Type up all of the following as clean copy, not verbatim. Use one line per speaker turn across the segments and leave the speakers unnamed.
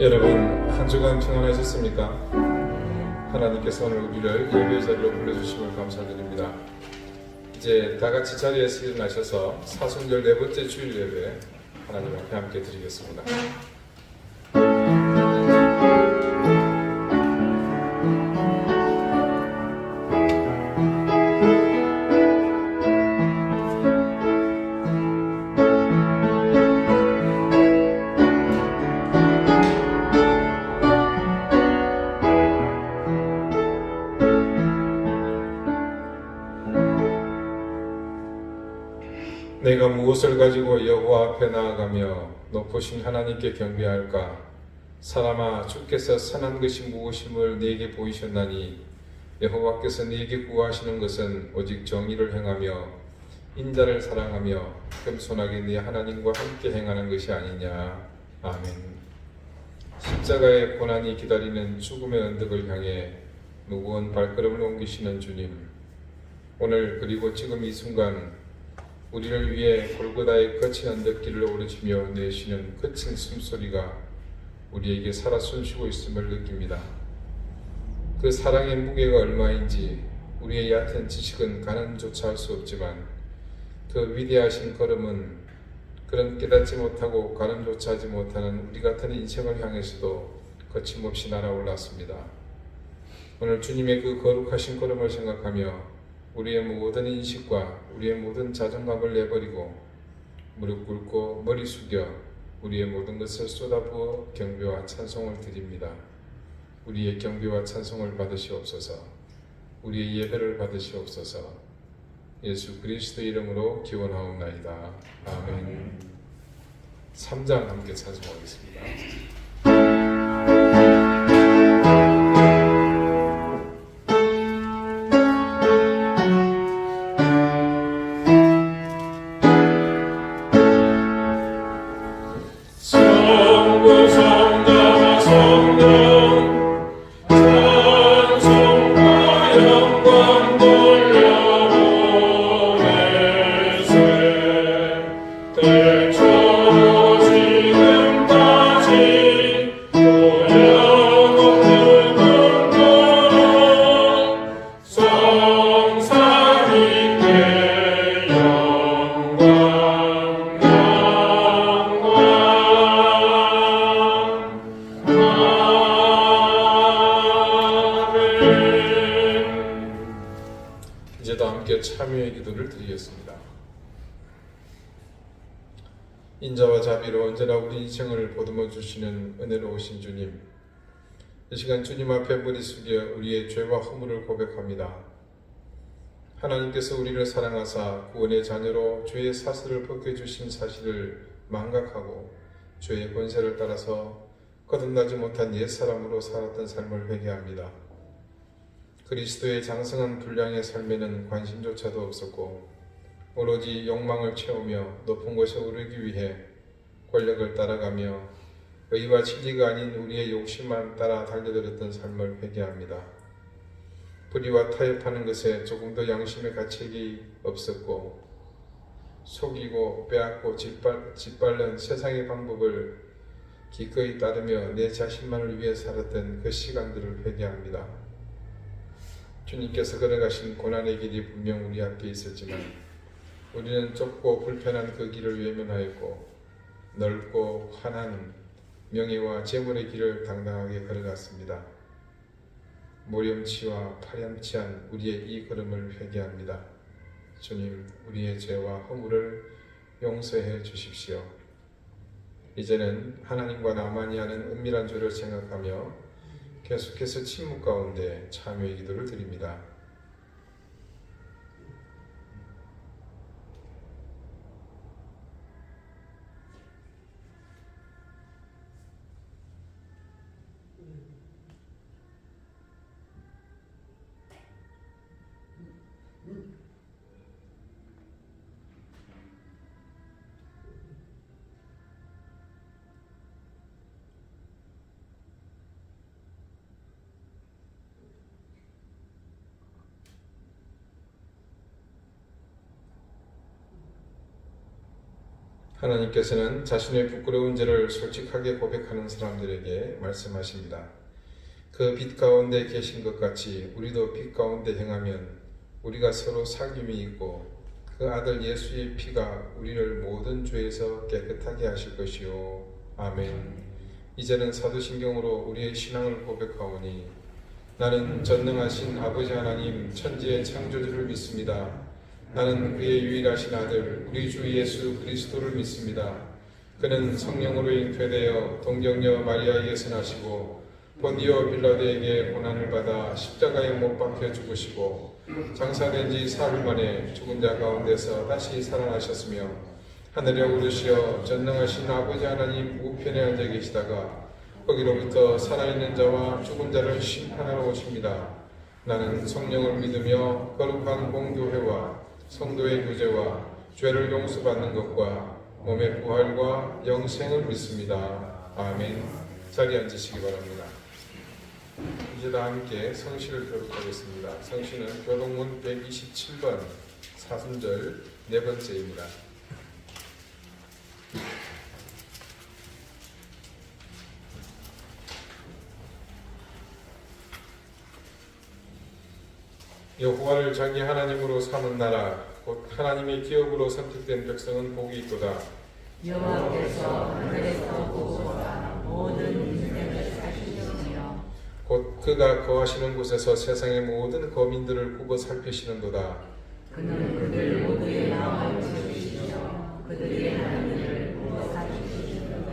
여러분, 한 주간 평안하셨습니까? 하나님께서 오늘 우리를 예배 자리로 불러주심을 감사드립니다. 이제 다 같이 자리에서 일어나셔서 사순절 네 번째 주일 예배 하나님 앞에 함께 드리겠습니다. 내가 무엇을 가지고 여호와 앞에 나아가며 높으신 하나님께 경배할까? 사람아, 주께서 선한 것이 무엇임을 네게 보이셨나니 여호와께서 네게 구하시는 것은 오직 정의를 행하며 인자를 사랑하며 겸손하게 네 하나님과 함께 행하는 것이 아니냐. 아멘. 십자가의 고난이 기다리는 죽음의 언덕을 향해 무거운 발걸음을 옮기시는 주님, 오늘 그리고 지금 이 순간 우리를 위해 골고다의 거친 언덕길을 오르시며 내쉬는 거친 숨소리가 우리에게 살아 숨쉬고 있음을 느낍니다. 그 사랑의 무게가 얼마인지 우리의 얕은 지식은 가늠조차 할 수 없지만 그 위대하신 걸음은 그런 깨닫지 못하고 가늠조차 하지 못하는 우리 같은 인생을 향해서도 거침없이 날아올랐습니다. 오늘 주님의 그 거룩하신 걸음을 생각하며 우리의 모든 인식과 우리의 모든 자존감을 내버리고 무릎 꿇고 머리 숙여 우리의 모든 것을 쏟아부어 경배와 찬송을 드립니다. 우리의 경배와 찬송을 받으시옵소서. 우리의 예배를 받으시옵소서. 예수 그리스도의 이름으로 기원하옵나이다. 아멘. 3장 함께 찬송하겠습니다. 이제도 함께 참여의 기도를 드리겠습니다. 인자와 자비로 언제나 우리 인생을 보듬어 주시는 은혜로우신 주님, 이 시간 주님 앞에 머리 숙여 우리의 죄와 허물을 고백합니다. 하나님께서 우리를 사랑하사 구원의 자녀로 죄의 사슬을 벗겨주신 사실을 망각하고 죄의 권세를 따라서 거듭나지 못한 옛사람으로 살았던 삶을 회개합니다. 그리스도의 장성한 분량의 삶에는 관심조차도 없었고 오로지 욕망을 채우며 높은 곳에 오르기 위해 권력을 따라가며 의와 진리가 아닌 우리의 욕심만 따라 달려들었던 삶을 회개합니다. 불의와 타협하는 것에 조금 더 양심의 가책이 없었고 속이고 빼앗고 짓밟는 세상의 방법을 기꺼이 따르며 내 자신만을 위해 살았던 그 시간들을 회개합니다. 주님께서 걸어가신 고난의 길이 분명 우리 앞에 있었지만 우리는 좁고 불편한 그 길을 외면하였고 넓고 환한 명예와 재물의 길을 당당하게 걸어갔습니다. 모렴치와 파렴치한 우리의 이 걸음을 회개합니다. 주님, 우리의 죄와 허물을 용서해 주십시오. 이제는 하나님과 나만이 하는 은밀한 죄를 생각하며 계속해서 침묵 가운데 참여의 기도를 드립니다. 하나님께서는 자신의 부끄러운 죄를 솔직하게 고백하는 사람들에게 말씀하십니다. 그 빛 가운데 계신 것 같이 우리도 빛 가운데 행하면 우리가 서로 사귐이 있고 그 아들 예수의 피가 우리를 모든 죄에서 깨끗하게 하실 것이요. 아멘. 이제는 사도신경으로 우리의 신앙을 고백하오니 나는 전능하신 아버지 하나님 천지의 창조주를 믿습니다. 나는 그의 유일하신 아들 우리 주 예수 그리스도를 믿습니다. 그는 성령으로 잉태되어 동정녀 마리아에게서 나시고 본디오 빌라도에게 고난을 받아 십자가에 못 박혀 죽으시고 장사된 지 사흘 만에 죽은 자 가운데서 다시 살아나셨으며 하늘에 오르시어 전능하신 아버지 하나님 우편에 앉아 계시다가 거기로부터 살아있는 자와 죽은 자를 심판하러 오십니다. 나는 성령을 믿으며 거룩한 공교회와 성도의 교제와 죄를 용서받는 것과 몸의 부활과 영생을 믿습니다. 아멘. 자리에 앉으시기 바랍니다. 이제 다 함께 성시를 교독하겠습니다. 성시는 교독문 127번 사순절 네 번째입니다. 여호와를 자기 하나님으로 삼은 나라 곧 하나님의 기업으로 선택된 백성은 복이 있도다.
여호와께서 하늘에서 보소서 모든 인생을 살피시며
곧 그가 거하시는 곳에서 세상의 모든 거민들을 굽어 살피시는도다.
그는 그들 모두의 마음을 지으시며 그들의 하나님을 굽어 살피시는도다.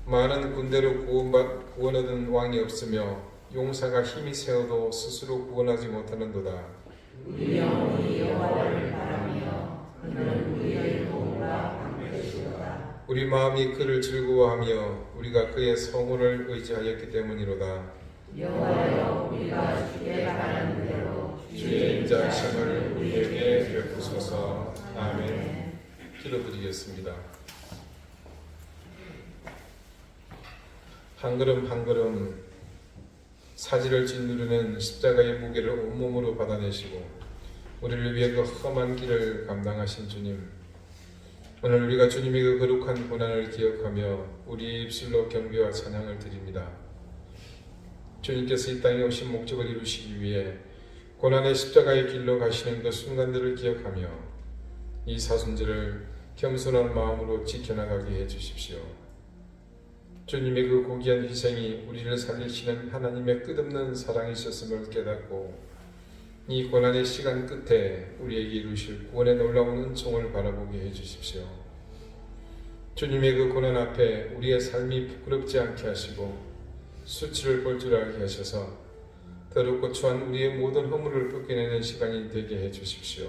많은 군대로 구원 얻은 왕이 없으며 용사가 힘이 세어도 스스로 구원하지 못하는도다.
우리 영혼이 여호와를 바라며 그는 우리의 도움과 방패시로다.
우리 마음이 그를 즐거워하며 우리가 그의 성호를 의지하였기 때문이로다.
여호와여 우리가 주께 바라는 대로
주의 인자하심을 우리에게 베푸소서. 아멘. 기도드리겠습니다. 한 걸음 한 걸음 사지를 짓누르는 십자가의 무게를 온몸으로 받아내시고 우리를 위해 그 험한 길을 감당하신 주님, 오늘 우리가 주님의 그 거룩한 고난을 기억하며 우리의 입술로 경배와 찬양을 드립니다. 주님께서 이 땅에 오신 목적을 이루시기 위해 고난의 십자가의 길로 가시는 그 순간들을 기억하며 이 사순절을 겸손한 마음으로 지켜나가게 해주십시오. 주님의 그 고귀한 희생이 우리를 살리시는 하나님의 끝없는 사랑이셨음을 깨닫고 이 고난의 시간 끝에 우리에게 이루실 구원의 놀라운 은총을 바라보게 해주십시오. 주님의 그 고난 앞에 우리의 삶이 부끄럽지 않게 하시고 수치를 볼 줄 알게 하셔서 더럽고 추한 우리의 모든 허물을 벗겨내는 시간이 되게 해주십시오.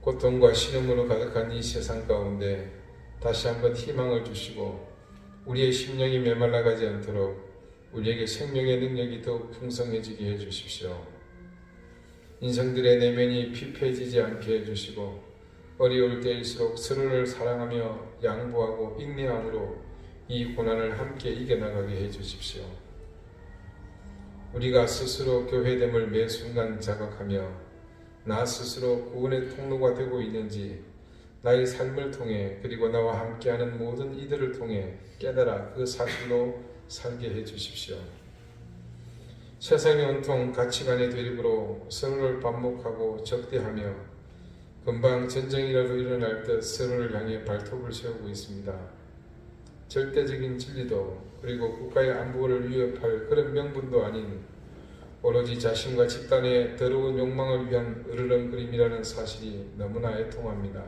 고통과 신음으로 가득한 이 세상 가운데 다시 한번 희망을 주시고 우리의 심령이 메말라가지 않도록 우리에게 생명의 능력이 더욱 풍성해지게 해주십시오. 인생들의 내면이 피폐해지지 않게 해주시고 어려울 때일수록 서로를 사랑하며 양보하고 인내함으로 이 고난을 함께 이겨나가게 해주십시오. 우리가 스스로 교회됨을 매 순간 자각하며 나 스스로 구원의 통로가 되고 있는지 나의 삶을 통해 그리고 나와 함께하는 모든 이들을 통해 깨달아 그 사실로 살게 해주십시오. 세상의 온통 가치관의 대립으로 서로를 반목하고 적대하며 금방 전쟁이라도 일어날 듯 서로를 향해 발톱을 세우고 있습니다. 절대적인 진리도 그리고 국가의 안보를 위협할 그런 명분도 아닌 오로지 자신과 집단의 더러운 욕망을 위한 으르렁거림이라는 사실이 너무나 애통합니다.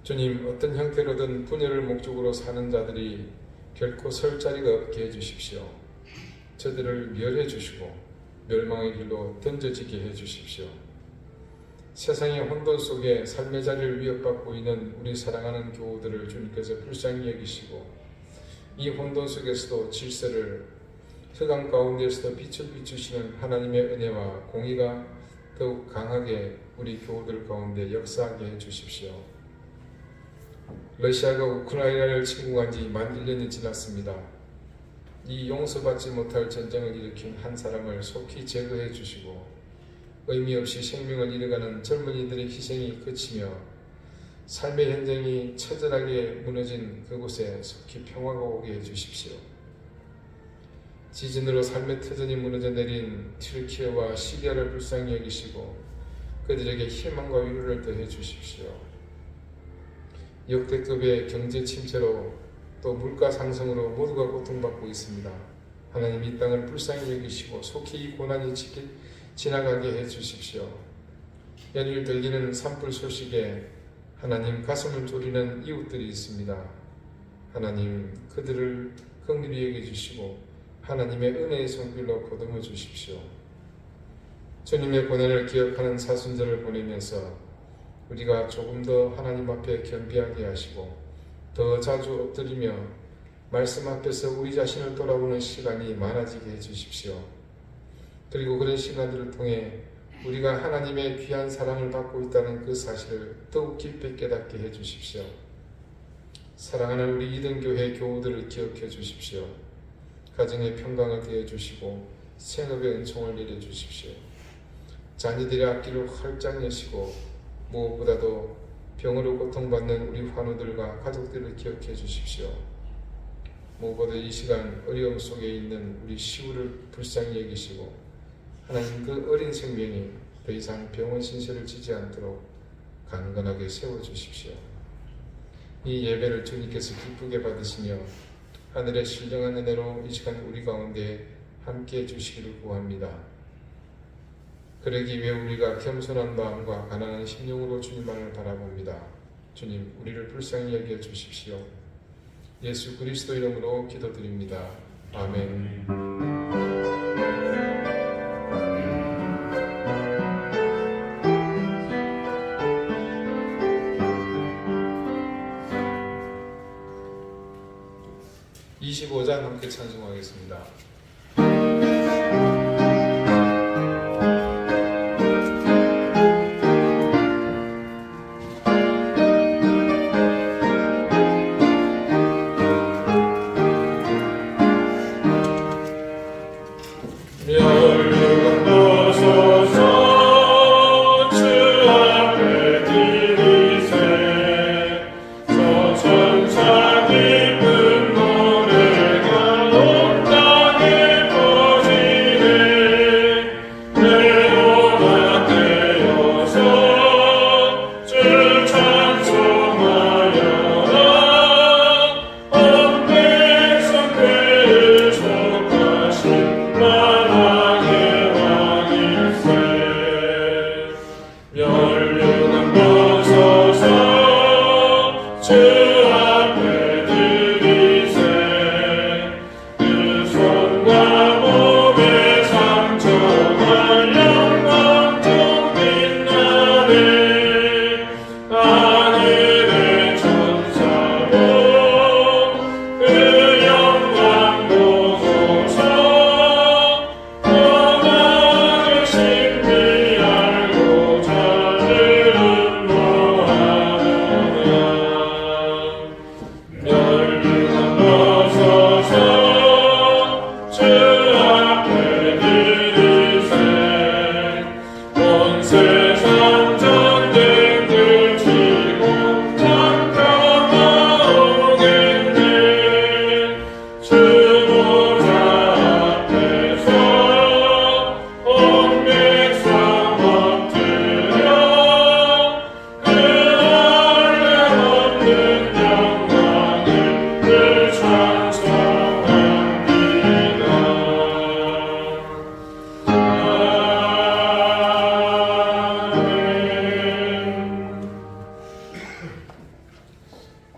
주님, 어떤 형태로든 분열을 목적으로 사는 자들이 결코 설 자리가 없게 해주십시오. 저들을 멸해 주시고 멸망의 길로 던져지게 해주십시오. 세상의 혼돈 속에 삶의 자리를 위협받고 있는 우리 사랑하는 교우들을 주님께서 불쌍히 여기시고 이 혼돈 속에서도 질서를, 흑암 가운데서도 빛을 비추시는 하나님의 은혜와 공의가 더욱 강하게 우리 교우들 가운데 역사하게 해주십시오. 러시아가 우크라이나를 침공한 지 만 1년이 지났습니다. 이 용서받지 못할 전쟁을 일으킨 한 사람을 속히 제거해 주시고 의미 없이 생명을 잃어가는 젊은이들의 희생이 그치며 삶의 현장이 처절하게 무너진 그곳에 속히 평화가 오게 해주십시오. 지진으로 삶의 터전이 무너져 내린 튀르키예와 시리아를 불쌍히 여기시고 그들에게 희망과 위로를 더해 주십시오. 역대급의 경제 침체로 또 물가 상승으로 모두가 고통받고 있습니다. 하나님 이 땅을 불쌍히 여기시고 속히 이 고난이 지나가게 해 주십시오. 연일 들리는 산불 소식에 하나님 가슴을 졸이는 이웃들이 있습니다. 하나님 그들을 긍휼히 여겨주시고 하나님의 은혜의 손길로 보듬어 주십시오. 주님의 고난을 기억하는 사순절을 보내면서 우리가 조금 더 하나님 앞에 겸비하게 하시고 더 자주 엎드리며 말씀 앞에서 우리 자신을 돌아보는 시간이 많아지게 해주십시오. 그리고 그런 시간들을 통해 우리가 하나님의 귀한 사랑을 받고 있다는 그 사실을 더욱 깊이 깨닫게 해주십시오. 사랑하는 우리 이등교회 교우들을 기억해 주십시오. 가정의 평강을 더해 주시고 생업의 은총을 내려 주십시오. 자녀들의 앞길을 활짝 여시고 무엇보다도 병으로 고통받는 우리 환우들과 가족들을 기억해 주십시오. 무엇보다 이 시간 어려움 속에 있는 우리 시우를 불쌍히 여기시고 하나님 그 어린 생명이 더 이상 병원 신세를 지지 않도록 강건하게 세워주십시오. 이 예배를 주님께서 기쁘게 받으시며 하늘의 신령한 은혜로 이 시간 우리 가운데 함께해 주시기를 구합니다. 그러기 위해 우리가 겸손한 마음과 가난한 심령으로 주님만을 바라봅니다. 주님 우리를 불쌍히 여겨 주십시오. 예수 그리스도 이름으로 기도드립니다. 아멘. (25장) 함께 찬송하겠습니다.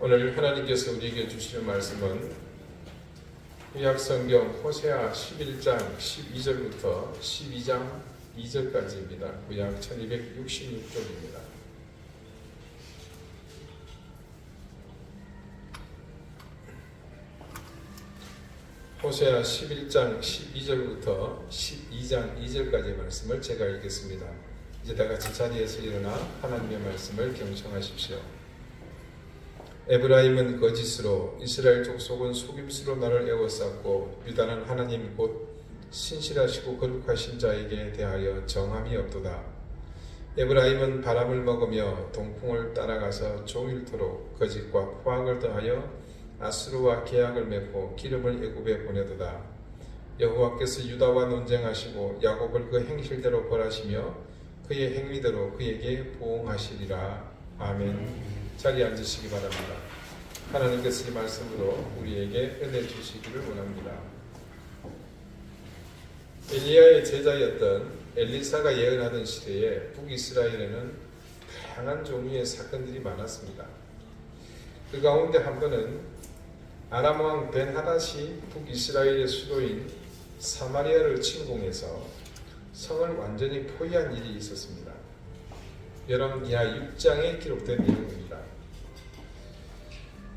오늘 하나님께서 우리에게 주시는 말씀은 구약성경 호세아 11장 12절부터 12장 2절까지입니다. 구약 1266쪽입니다. 호세아 11장 12절부터 12장 2절까지의 말씀을 제가 읽겠습니다. 이제 다 같이 자리에서 일어나 하나님의 말씀을 경청하십시오. 에브라임은 거짓으로 이스라엘 족속은 속임수로 나를 에워쌌고 유다는 하나님 곧 신실하시고 거룩하신 자에게 대하여 정함이 없도다. 에브라임은 바람을 먹으며 동풍을 따라가서 종일토록 거짓과 포악을 더하여 아수르와 계약을 맺고 기름을 애굽에 보내도다. 여호와께서 유다와 논쟁하시고 야곱을 그 행실대로 벌하시며 그의 행위대로 그에게 보응하시리라. 아멘. 자리에 앉으시기 바랍니다. 하나님께서 이 말씀으로 우리에게 은혜 주시기를 원합니다. 엘리야의 제자였던 엘리사가 예언하던 시대에 북이스라엘에는 다양한 종류의 사건들이 많았습니다. 그 가운데 한 번은 아람 왕 벤하닷이 북이스라엘의 수도인 사마리아를 침공해서 성을 완전히 포위한 일이 있었습니다. 여러분 이하 6장에 기록된 내용입니다.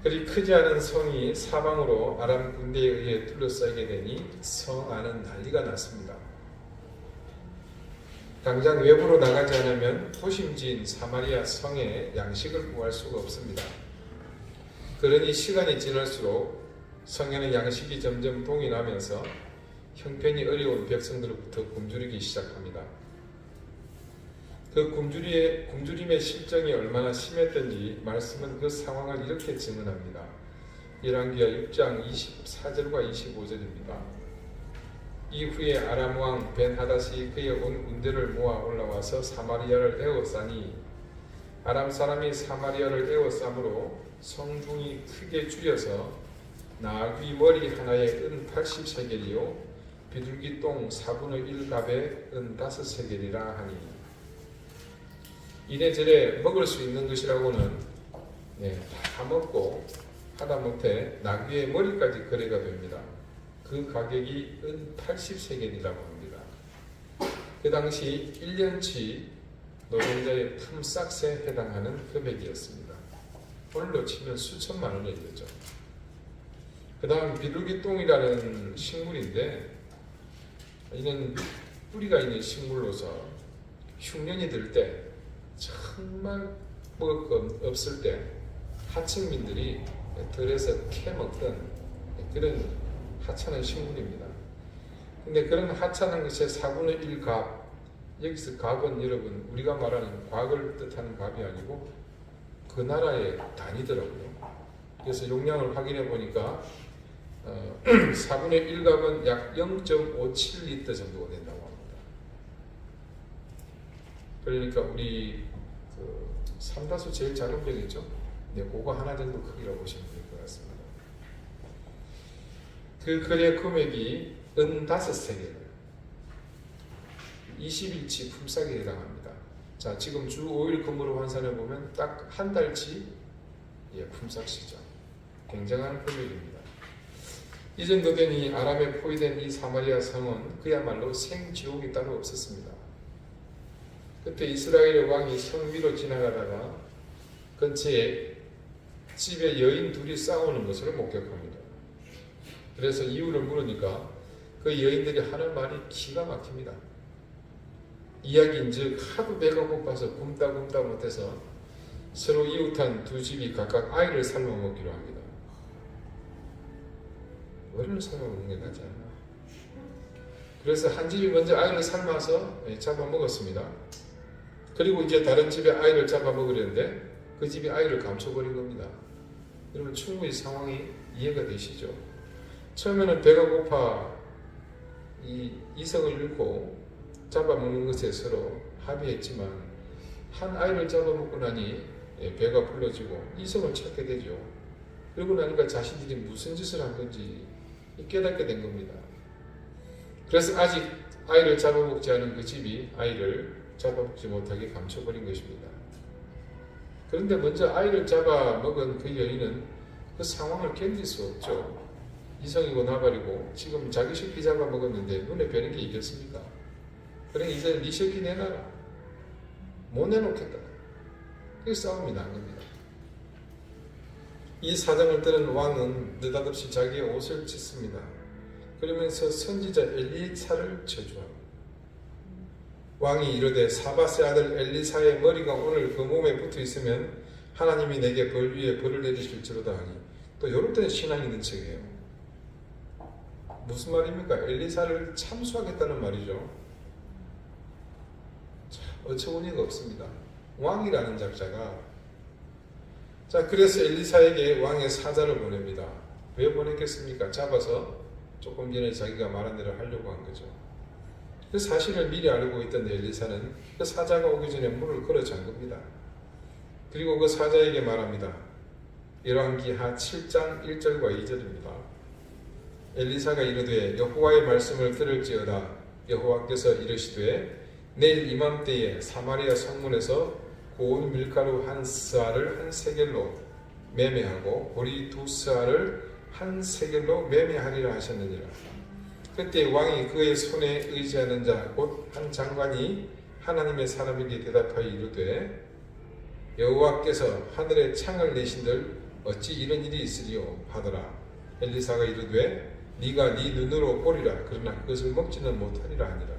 그리 크지 않은 성이 사방으로 아람 군대에 의해 둘러싸이게 되니 성 안은 난리가 났습니다. 당장 외부로 나가지 않으면 도심지인 사마리아 성에 양식을 구할 수가 없습니다. 그러니 시간이 지날수록 성에는 양식이 점점 동이 나면서 형편이 어려운 백성들로부터 굶주리기 시작합니다. 그 굶주림의 실정이 얼마나 심했던지 말씀은 그 상황을 이렇게 증언합니다. 열왕기하 6장 24절과 25절입니다. 이후에 아람 왕 벤하닷이 그의 온 군대를 모아 올라와서 사마리아를 에워싸니 아람 사람이 사마리아를 에워싸므로 성중이 크게 줄여서 나귀 머리 하나에 은 80세겔이요 비둘기 똥 4분의 1갑에 은 5세겔이라 하니 이래저래 먹을 수 있는 것이라고는 다 먹고 하다못해 나귀의 머리까지 거래가 됩니다. 그 가격이 은 80세겔이라고 합니다. 그 당시 1년치 노동자의 품삯에 해당하는 금액이었습니다. 오늘로 치면 수천만 원이 되죠. 그 다음 비둘기 똥이라는 식물인데 이는 뿌리가 있는 식물로서 흉년이 들 때 정말 먹을 것 없을 때 하층민들이 들에서 캐먹던 그런 하찮은 식물입니다. 근데 그런 하찮은 것의 4분의 1갑, 여기서 갑은 여러분 우리가 말하는 곽을 뜻하는 갑이 아니고 그 나라의 단위더라고요. 그래서 용량을 확인해 보니까 4분의 1갑은 약 0.57리터 정도가 된다고 합니다. 그러니까 우리 삼다수 제일 작은 병이죠. 그거 하나 정도 크기라고 보시면 될 것 같습니다. 그 거래 금액이 은 5세겔 20일치 품삯에 해당합니다. 자, 지금 주 5일 근무로 환산해 보면 딱 한 달치 품삯이죠. 굉장한 금액입니다. 이 정도 되니 아람에 포위된 이 사마리아 성은 그야말로 생지옥이 따로 없었습니다. 그때 이스라엘의 왕이 성 위로 지나가다가 근처에 집에 여인 둘이 싸우는 것을 목격합니다. 그래서 이유를 물으니까 그 여인들이 하는 말이 기가 막힙니다. 이야기인즉 하도 배가 고파서 굶다 못해서 서로 이웃한 두 집이 각각 아이를 삶아 먹기로 합니다. 어른을 삶아 먹는 게 낫지 않나? 그래서 한 집이 먼저 아이를 삶아서 잡아 먹었습니다. 그리고 이제 다른 집에 아이를 잡아 먹으려는데 그 집이 아이를 감춰버린 겁니다. 여러분 충분히 상황이 이해가 되시죠? 처음에는 배가 고파 이성을 잃고 잡아먹는 것에 서로 합의했지만 한 아이를 잡아먹고 나니 배가 불러지고 이성을 찾게 되죠. 그러고 나니까 자신들이 무슨 짓을 한 건지 깨닫게 된 겁니다. 그래서 아직 아이를 잡아먹지 않은 그 집이 아이를 잡아먹지 못하게 감춰버린 것입니다. 그런데 먼저 아이를 잡아먹은 그 여인은 그 상황을 견딜 수 없죠. 이성이고 나발이고 지금 자기 새끼 잡아먹었는데 눈에 뵈는 게 이겼습니까? 그러니 이제 네 새끼 내놔라. 못 내놓겠다. 그게 싸움이 난 겁니다. 이 사정을 들은 왕은 느닷없이 자기의 옷을 찢습니다. 그러면서 선지자 엘리사를 저주합니다. 왕이 이르되 사밧의 아들 엘리사의 머리가 오늘 그 몸에 붙어 있으면 하나님이 내게 벌 위에 벌을 내리실지로다 하니 또 이럴 때는 신앙 있는 척이에요. 무슨 말입니까? 엘리사를 참수하겠다는 말이죠. 참 어처구니가 없습니다. 왕이라는 작자가. 자, 그래서 엘리사에게 왕의 사자를 보냅니다. 왜 보냈겠습니까? 잡아서 조금 전에 자기가 말한 대로 하려고 한 거죠. 그 사실을 미리 알고 있던 엘리사는 그 사자가 오기 전에 문을 걸어 잠깁니다. 그리고 그 사자에게 말합니다. 열왕기하 7장 1절과 2절입니다. 엘리사가 이르되 여호와의 말씀을 들을지어다. 여호와께서 이르시되 내일 이맘때에 사마리아 성문에서 고운 밀가루 한 스아를 한 세겔로 매매하고 보리 두 스아를 한 세겔로 매매하리라 하셨느니라. 그때 왕이 그의 손에 의지하는 자 곧 한 장관이 하나님의 사람에게 대답하여 이르되 여호와께서 하늘에 창을 내신들 어찌 이런 일이 있으리요 하더라. 엘리사가 이르되 네가 네 눈으로 보리라. 그러나 그것을 먹지는 못하리라 하니라.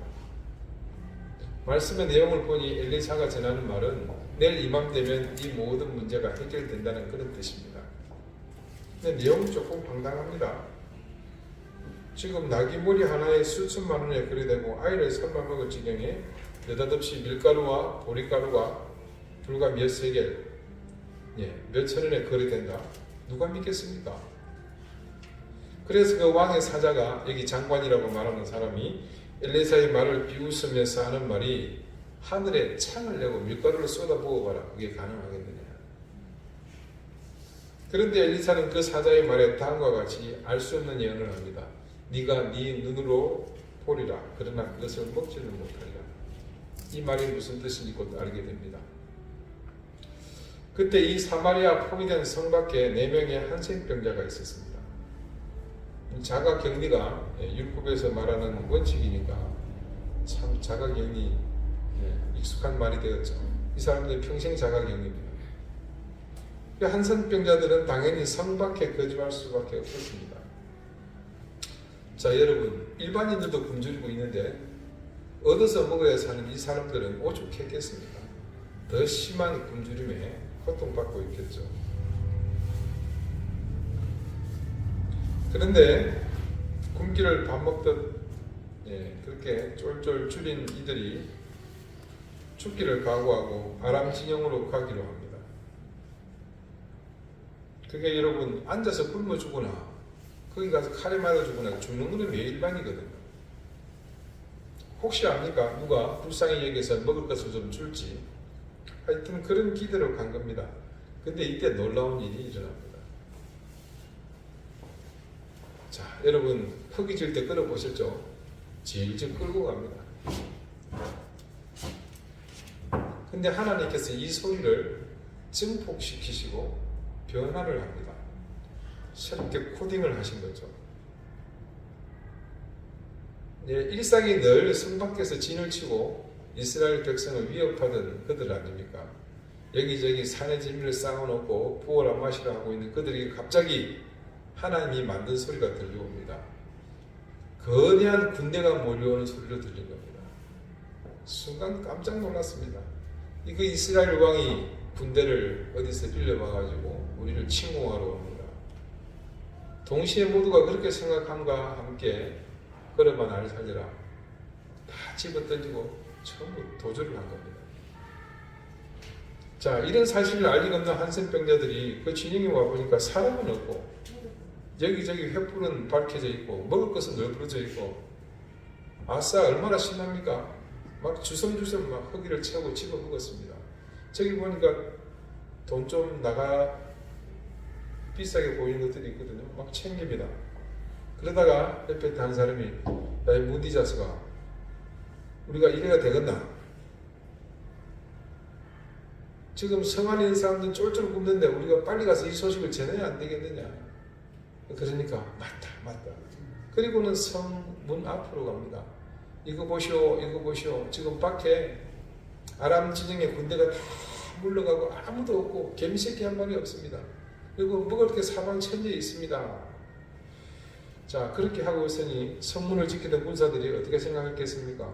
말씀의 내용을 보니 엘리사가 전하는 말은 내일 이맘때면 이 모든 문제가 해결된다는 그런 뜻입니다. 근데 내용은 조금 황당합니다. 지금 나귀머리 하나에 수천만 원에 거래되고 아이를 삶아 먹을 지경에 느닷없이 밀가루와 보리가루가 불과 몇 세겔, 몇 천 원에 거래된다. 누가 믿겠습니까? 그래서 그 왕의 사자가, 여기 장관이라고 말하는 사람이 엘리사의 말을 비웃으면서 하는 말이 하늘에 창을 내고 밀가루를 쏟아 부어봐라. 그게 가능하겠느냐. 그런데 엘리사는 그 사자의 말에 다음과 같이 알 수 없는 예언을 합니다. 네가 네 눈으로 보리라. 그러나 그것을 먹지는 못하리라. 이 말이 무슨 뜻인지 곧 알게 됩니다. 그때 이 사마리아 포위된 성 밖에 4명의 한센병자가 있었습니다. 자가격리가 율법에서 말하는 원칙이니까 참 자가격리 익숙한 말이 되었죠. 이 사람들은 평생 자가격리입니다. 한센병자들은 당연히 성 밖에 거주할 수밖에 없었습니다. 자, 여러분, 일반인들도 굶주리고 있는데 얻어서 먹어야 사는 이 사람들은 오죽했겠습니까? 더 심한 굶주림에 고통받고 있겠죠. 그런데 굶기를 밥 먹듯 그렇게 쫄쫄 줄인 이들이 죽기를 각오하고 아람 진영으로 가기로 합니다. 그게 여러분 앉아서 굶어 죽거나 거기 가서 칼에 맞아 죽거나 죽는 것은 매일반이거든요. 혹시 압니까? 누가 불쌍히 여기서 먹을 것을 좀 줄지. 하여튼 그런 기대로 간 겁니다. 근데 이때 놀라운 일이 일어납니다. 자, 여러분 허기질 때 끌어보셨죠? 질질 끌고 갑니다. 근데 하나님께서 이 소리를 증폭시키시고 변화를 합니다. 새롭게 코딩을 하신 거죠. 일상이 늘 성 밖에서 진을 치고 이스라엘 백성을 위협하던 그들 아닙니까? 여기저기 산에 진미를 쌓아놓고 부어라 마시라 하고 있는 그들이 갑자기 하나님이 만든 소리가 들려옵니다. 거대한 군대가 몰려오는 소리로 들린 겁니다. 순간 깜짝 놀랐습니다. 그 이스라엘 왕이 군대를 어디서 빌려봐가지고 우리를 침공하러 옵니다. 동시에 모두가 그렇게 생각함과 함께 걸어만 날 살려라. 다 집어던지고 전부 도주를 한 겁니다. 자, 이런 사실을 알리고 없는 한센병자들이 그 진영에 와보니까 사람은 없고 여기저기 횃불은 밝혀져 있고 먹을 것은 널브러져 있고 아싸 얼마나 신납니까? 막 주섬주섬 막 허기를 채우고 집어 먹었습니다. 저기 보니까 돈 좀 나가 비싸게 보이는 것들이 있거든요. 막 챙깁니다. 그러다가 옆에 한 사람이 야이 무디 자식아 우리가 이래가 되겠나? 지금 성 안에 있는 사람들은 쫄쫄 굶는데 우리가 빨리 가서 이 소식을 전해야 안 되겠느냐? 그러니까 맞다. 그리고는 성문 앞으로 갑니다. 이거 보시오. 지금 밖에 아람 진영의 군대가 다 물러가고 아무도 없고 개미새끼 한 마리 없습니다. 그리고 먹을 게 사방천지에 있습니다. 자, 그렇게 하고 있으니 성문을 지키던 군사들이 어떻게 생각했겠습니까?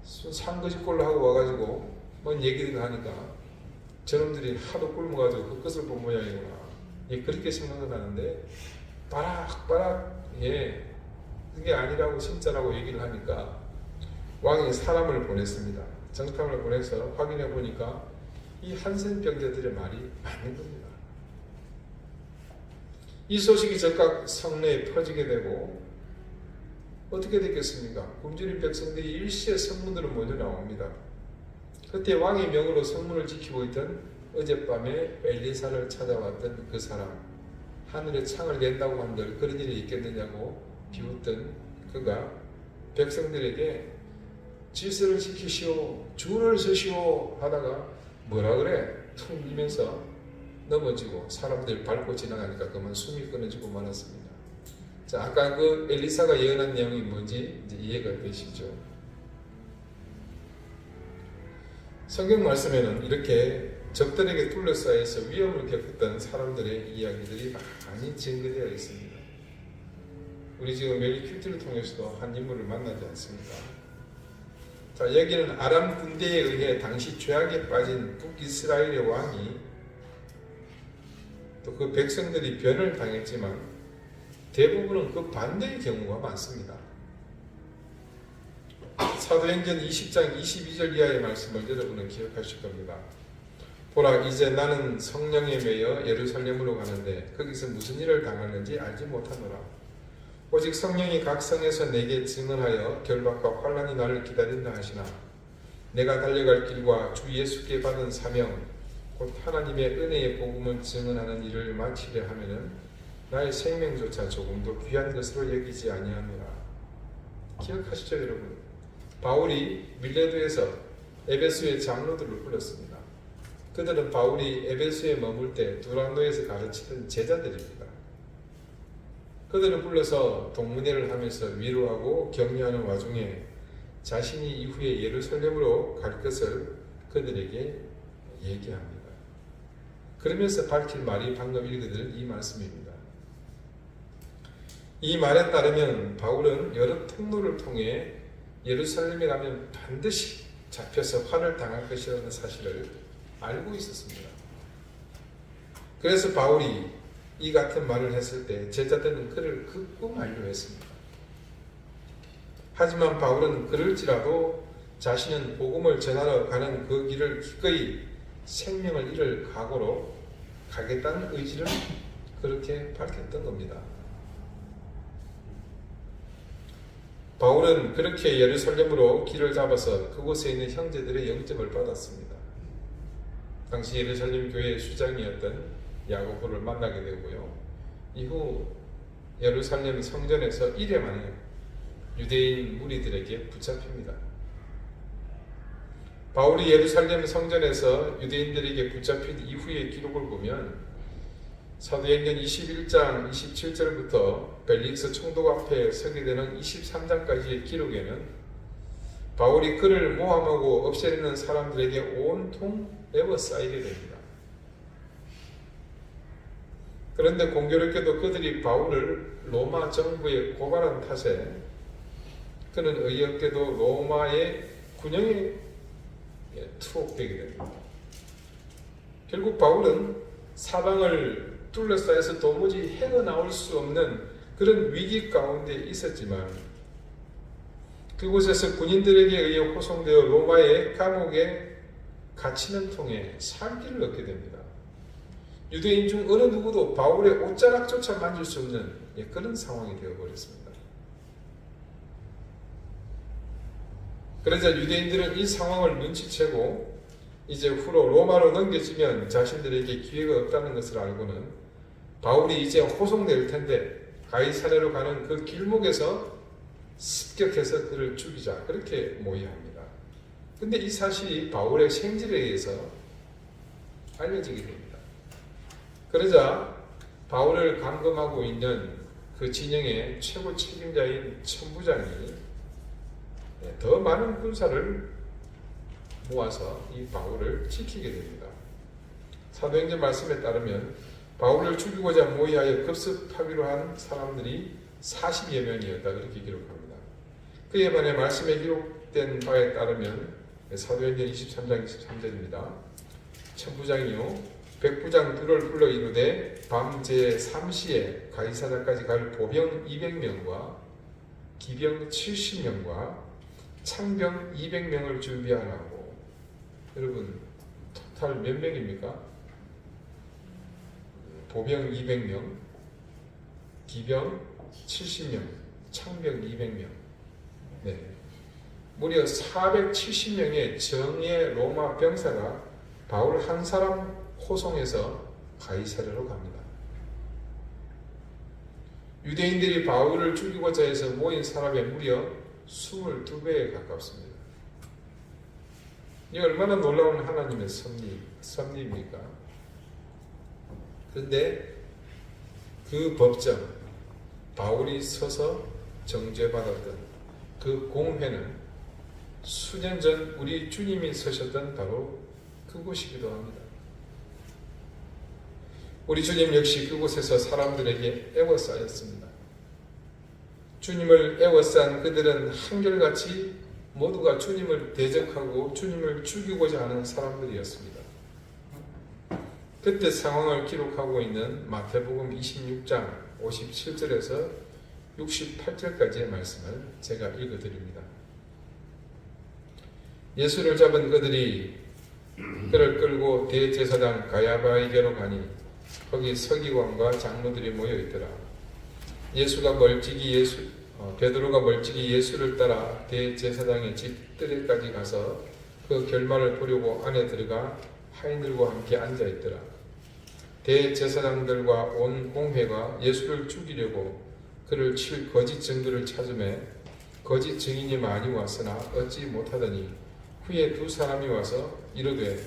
산거짓골로 하고 와가지고 뭔 얘기를 하니까 저놈들이 하도 굶어가지고 그 끝을 본 모양이구나. 그렇게 생각을 하는데 바락바락 그게 아니라고 진짜라고 얘기를 하니까 왕이 사람을 보냈습니다. 정탐을 보내서 확인해 보니까 이 한센 병자들의 말이 맞는 겁니다. 이 소식이 즉각 성내에 퍼지게 되고 어떻게 됐겠습니까? 굶주린 백성들이 일시에 성문으로 모여 나옵니다. 그때 왕의 명으로 성문을 지키고 있던 어젯밤에 엘리사를 찾아왔던 그 사람, 하늘에 창을 낸다고 한들 그런 일이 있겠느냐고 비웃던 그가 백성들에게 질서를 지키시오, 줄을 서시오 하다가 뭐라 그래? 툭 밀면서 넘어지고 사람들 밟고 지나가니까 그만 숨이 끊어지고 말았습니다. 자, 아까 그 엘리사가 예언한 내용이 뭔지 이제 이해가 되시죠? 성경 말씀에는 이렇게 적들에게 둘러싸여서 위험을 겪었던 사람들의 이야기들이 많이 증거되어 있습니다. 우리 지금 멜리 큐티를 통해서도 한 인물을 만나지 않습니까? 자, 여기는 아람 군대에 의해 당시 죄악에 빠진 북이스라엘의 왕이 또 그 백성들이 변을 당했지만 대부분은 그 반대의 경우가 많습니다. 사도행전 20장 22절 이하의 말씀을 여러분은 기억하실 겁니다. 보라, 이제 나는 성령에 매여 예루살렘으로 가는데 거기서 무슨 일을 당하는지 알지 못하노라. 오직 성령이 각 성에서 내게 증언하여 결박과 환난이 나를 기다린다 하시나 내가 달려갈 길과 주 예수께 받은 사명 곧 하나님의 은혜의 복음을 증언하는 일을 마치려 하면은 나의 생명조차 조금도 귀한 것으로 여기지 아니하노라. 기억하시죠, 여러분? 바울이 밀레도에서 에베소의 장로들을 불렀습니다. 그들은 바울이 에베소에 머물 때 두란노에서 가르치던 제자들입니다. 그들을 불러서 동문회를 하면서 위로하고 격려하는 와중에 자신이 이후에 예루살렘으로 갈 것을 그들에게 얘기합니다. 그러면서 밝힐 말이 방금 읽어드린 이 말씀입니다. 이 말에 따르면 바울은 여러 통로를 통해 예루살렘에 가면 반드시 잡혀서 환을 당할 것이라는 사실을 알고 있었습니다. 그래서 바울이 이 같은 말을 했을 때 제자들은 그를 극구 만류했습니다. 하지만 바울은 그럴지라도 자신은 복음을 전하러 가는 그 길을 기꺼이 생명을 잃을 각오로 가겠다는 의지를 그렇게 밝혔던 겁니다. 바울은 그렇게 예루살렘으로 길을 잡아서 그곳에 있는 형제들의 영접을 받았습니다. 당시 예루살렘 교회의 수장이었던 야고보를 만나게 되고요. 이후 예루살렘 성전에서 1회 만에 유대인 무리들에게 붙잡힙니다. 바울이 예루살렘 성전에서 유대인들에게 붙잡힌 이후의 기록을 보면 사도행전 21장 27절부터 벨릭스 총독 앞에 서게 되는 23장까지의 기록에는 바울이 그를 모함하고 없애려는 사람들에게 온통 에워싸이게 됩니다. 그런데 공교롭게도 그들이 바울을 로마 정부에 고발한 탓에 그는 의역게도 로마의 군형에 투옥되게 됩니다. 결국 바울은 사방을 둘러싸여서 도무지 헤어나올 수 없는 그런 위기 가운데 있었지만 그곳에서 군인들에게 의해 호송되어 로마의 감옥에 갇히는 통에 살기를 얻게 됩니다. 유대인 중 어느 누구도 바울의 옷자락조차 만질 수 없는 그런 상황이 되어버렸습니다. 그러자 유대인들은 이 상황을 눈치채고 이제 후로 로마로 넘겨지면 자신들에게 기회가 없다는 것을 알고는 바울이 이제 호송될 텐데 가이사랴로 가는 그 길목에서 습격해서 그를 죽이자 그렇게 모의합니다. 근데 이 사실이 바울의 생질에 의해서 알려지게 됩니다. 그러자 바울을 감금하고 있는 그 진영의 최고 책임자인 천부장이 더 많은 군사를 모아서 이 바울을 지키게 됩니다. 사도행전 말씀에 따르면 바울을 죽이고자 모의하여 급습하기로 한 사람들이 40여 명이었다 그렇게 기록합니다. 그에 반해 말씀에 기록된 바에 따르면 사도행전 23장 23절입니다. 천부장이요 백부장 둘을 불러 이르되 밤 제3시에 가이사랴까지 갈 보병 200명과 기병 70명과 창병 200명을 준비하라고 여러분 토탈 몇 명입니까? 보병 200명, 기병 70명, 창병 200명. 네. 무려 470명의 정예 로마 병사가 바울 한 사람 호송해서 가이사랴로 갑니다. 유대인들이 바울을 죽이고자 해서 모인 사람의 무려 22배에 가깝습니다. 이 얼마나 놀라운 하나님의 섭리입니까? 그런데 그 법정, 바울이 서서 정죄받았던 그 공회는 수년 전 우리 주님이 서셨던 바로 그곳이기도 합니다. 우리 주님 역시 그곳에서 사람들에게 애워싸였습니다. 주님을 애워싼 그들은 한결같이 모두가 주님을 대적하고 주님을 죽이고자 하는 사람들이었습니다. 그때 상황을 기록하고 있는 마태복음 26장 57절에서 68절까지의 말씀을 제가 읽어드립니다. 예수를 잡은 그들이 그를 끌고 대제사장 가야바에게로 가니 거기 서기관과 장로들이 모여 있더라. 베드로가 멀찍이 예수를 따라 대제사장의 집 뜰에까지 가서 그 결말을 보려고 안에 들어가 하인들과 함께 앉아 있더라. 대제사장들과 온 공회가 예수를 죽이려고 그를 칠 거짓 증거를 찾으매 거짓 증인이 많이 왔으나 얻지 못하더니 후에 두 사람이 와서 이르되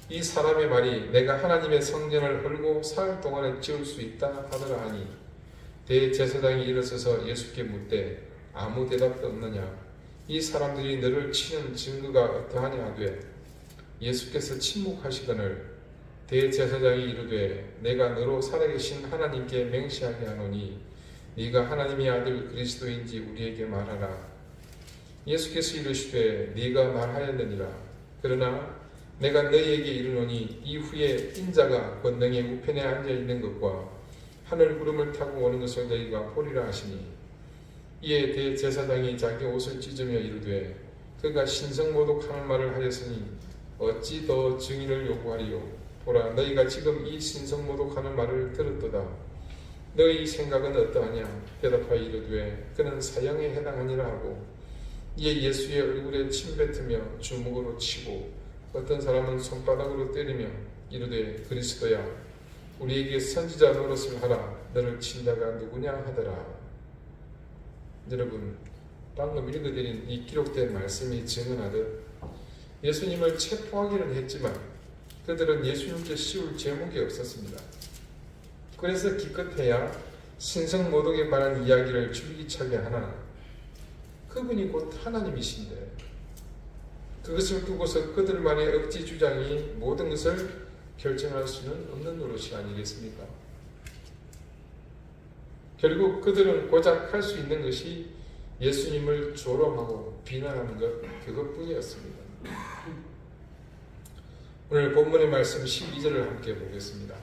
이 사람의 말이 내가 하나님의 성전을 헐고 사흘 동안에 지을 수 있다 하더라 하니 대제사장이 일어서서 예수께 묻되 아무 대답도 없느냐 이 사람들이 너를 치는 증거가 어떠하냐 하되 예수께서 침묵하시거늘 대제사장이 이르되 내가 너로 살아계신 하나님께 맹세하게 하노니 네가 하나님의 아들 그리스도인지 우리에게 말하라. 예수께서 이르시되 네가 말하였느니라. 그러나 내가 너희에게 이르노니 이후에 인자가 권능의 우편에 앉아있는 것과 하늘 구름을 타고 오는 것을 너희가 보리라 하시니 이에 대제사장이 자기 옷을 찢으며 이르되 그가 신성모독하는 말을 하였으니 어찌 더 증인을 요구하리요. 보라 너희가 지금 이 신성모독하는 말을 들었도다. 너희 생각은 어떠하냐. 대답하여 이르되 그는 사형에 해당하니라 하고 이에 예수의 얼굴에 침 뱉으며 주먹으로 치고 어떤 사람은 손바닥으로 때리며 이르되 그리스도야 우리에게 선지자 노릇을 하라. 너를 친 자가 누구냐 하더라. 여러분 방금 읽어드린 이 기록된 말씀이 증언하듯 예수님을 체포하기는 했지만 그들은 예수님께 씌울 제목이 없었습니다. 그래서 기껏해야 신성모독에 관한 이야기를 줄기차게 하나 그분이 곧 하나님이신데 그것을 두고서 그들만의 억지 주장이 모든 것을 결정할 수는 없는 노릇이 아니겠습니까? 결국 그들은 고작 할 수 있는 것이 예수님을 조롱하고 비난하는 것 그것뿐이었습니다. 오늘 본문의 말씀 12절을 함께 보겠습니다.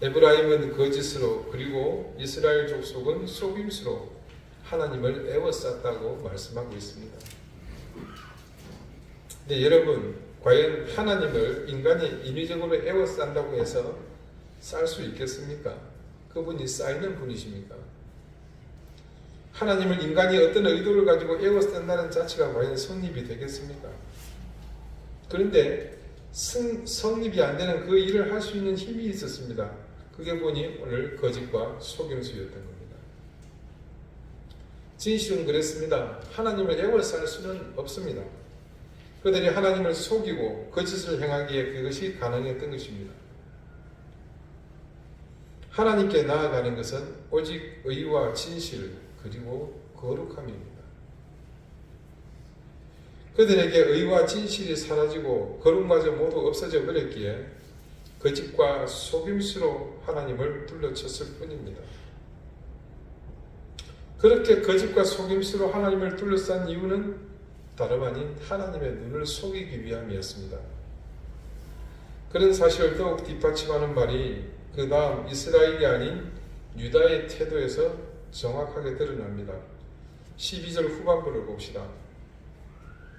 에브라임은 거짓으로 그리고 이스라엘 족속은 속임수로 하나님을 애워쌌다고 말씀하고 있습니다. 근데 여러분 과연 하나님을 인간이 인위적으로 애워싼다고 해서 쌀 수 있겠습니까? 그분이 쌓이는 분이십니까? 하나님을 인간이 어떤 의도를 가지고 애워싼다는 자체가 과연 성립이 되겠습니까? 그런데 성립이 안 되는 그 일을 할 수 있는 힘이 있었습니다. 그게 보니 오늘 거짓과 속임수였던 겁니다. 진실은 그랬습니다. 하나님을 애워쌀 수는 없습니다. 그들이 하나님을 속이고 거짓을 행하기에 그것이 가능했던 것입니다. 하나님께 나아가는 것은 오직 의와 진실 그리고 거룩함입니다. 그들에게 의와 진실이 사라지고 거룩마저 모두 없어져 버렸기에 거짓과 속임수로 하나님을 둘러쳤을 뿐입니다. 그렇게 거짓과 속임수로 하나님을 둘러싼 이유는 다름 아닌 하나님의 눈을 속이기 위함이었습니다. 그런 사실을 더욱 뒷받침하는 말이 그 다음 이스라엘이 아닌 유다의 태도에서 정확하게 드러납니다. 12절 후반부를 봅시다.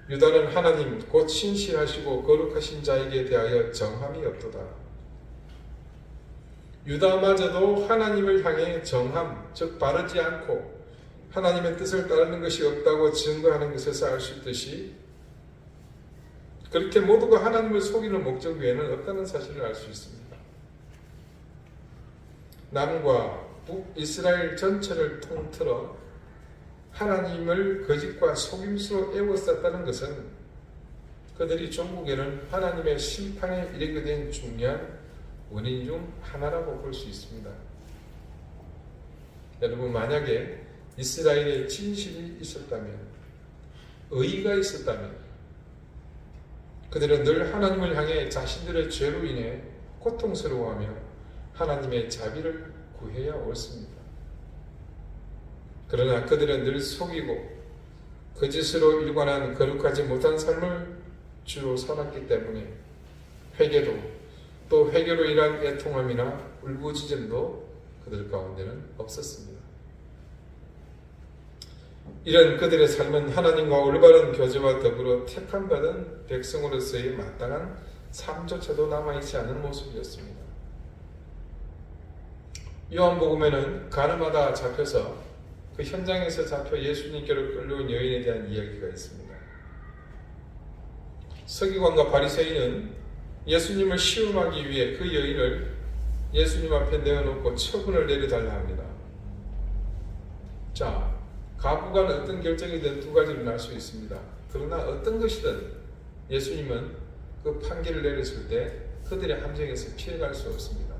유다는 하나님 곧 신실하시고 거룩하신 자에게 대하여 정함이 없도다. 유다마저도 하나님을 향해 정함, 즉 바르지 않고 하나님의 뜻을 따르는 것이 없다고 증거하는 것에서 알 수 있듯이 그렇게 모두가 하나님을 속이는 목적 외에는 없다는 사실을 알 수 있습니다. 남과 북이스라엘 전체를 통틀어 하나님을 거짓과 속임수로 에워쌌다는 것은 그들이 종국에는 하나님의 심판에 이르게 된 중요한 원인 중 하나라고 볼 수 있습니다. 여러분, 만약에 이스라엘에 진실이 있었다면, 의의가 있었다면 그들은 늘 하나님을 향해 자신들의 죄로 인해 고통스러워하며 하나님의 자비를 구해야 옳습니다. 그러나 그들은 늘 속이고 거짓으로 일관한 거룩하지 못한 삶을 주로 살았기 때문에 회개도 또 회개로 인한 애통함이나 울부짖음도 그들 가운데는 없었습니다. 이런 그들의 삶은 하나님과 올바른 교제와 더불어 택함받은 백성으로서의 마땅한 삶조차도 남아있지 않은 모습이었습니다. 요한복음에는 가늠하다 잡혀서 그 현장에서 잡혀 예수님께로 끌려온 여인에 대한 이야기가 있습니다. 서기관과 바리새인은 예수님을 시험하기 위해 그 여인을 예수님 앞에 내어놓고 처분을 내려달라 합니다. 자, 가부간 어떤 결정이든 두 가지를 날 수 있습니다. 그러나 어떤 것이든 예수님은 그 판결을 내렸을 때 그들의 함정에서 피해갈 수 없습니다.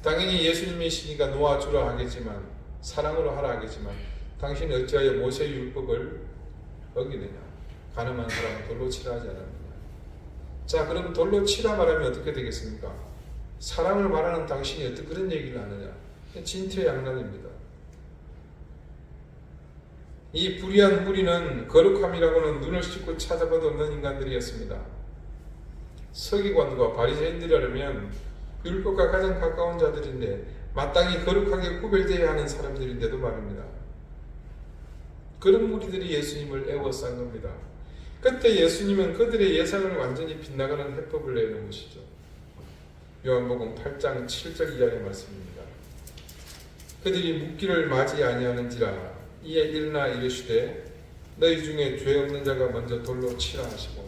당연히 예수님이시니까 놓아주라 하겠지만, 사랑으로 하라 하겠지만, 당신이 어찌하여 모세의 율법을 어기느냐? 가늠한 사람은 돌로 치라 하지 않았느냐? 자, 그럼 돌로 치라 말하면 어떻게 되겠습니까? 사랑을 말하는 당신이 어떻게 그런 얘기를 하느냐? 진퇴양난입니다. 이 불의한 무리는 거룩함이라고는 눈을 씻고 찾아봐도 없는 인간들이었습니다. 서기관과 바리새인들이라면 율법과 가장 가까운 자들인데 마땅히 거룩하게 구별되어야 하는 사람들인데도 말입니다. 그런 무리들이 예수님을 애워싼 겁니다. 그때 예수님은 그들의 예상을 완전히 빗나가는 해법을 내놓으시죠. 요한복음 8장 7절 이하의 말씀입니다. 그들이 묻기를 맞이 아니하는지라 이에 일어나 이르시되 너희 중에 죄 없는 자가 먼저 돌로 치라 하시고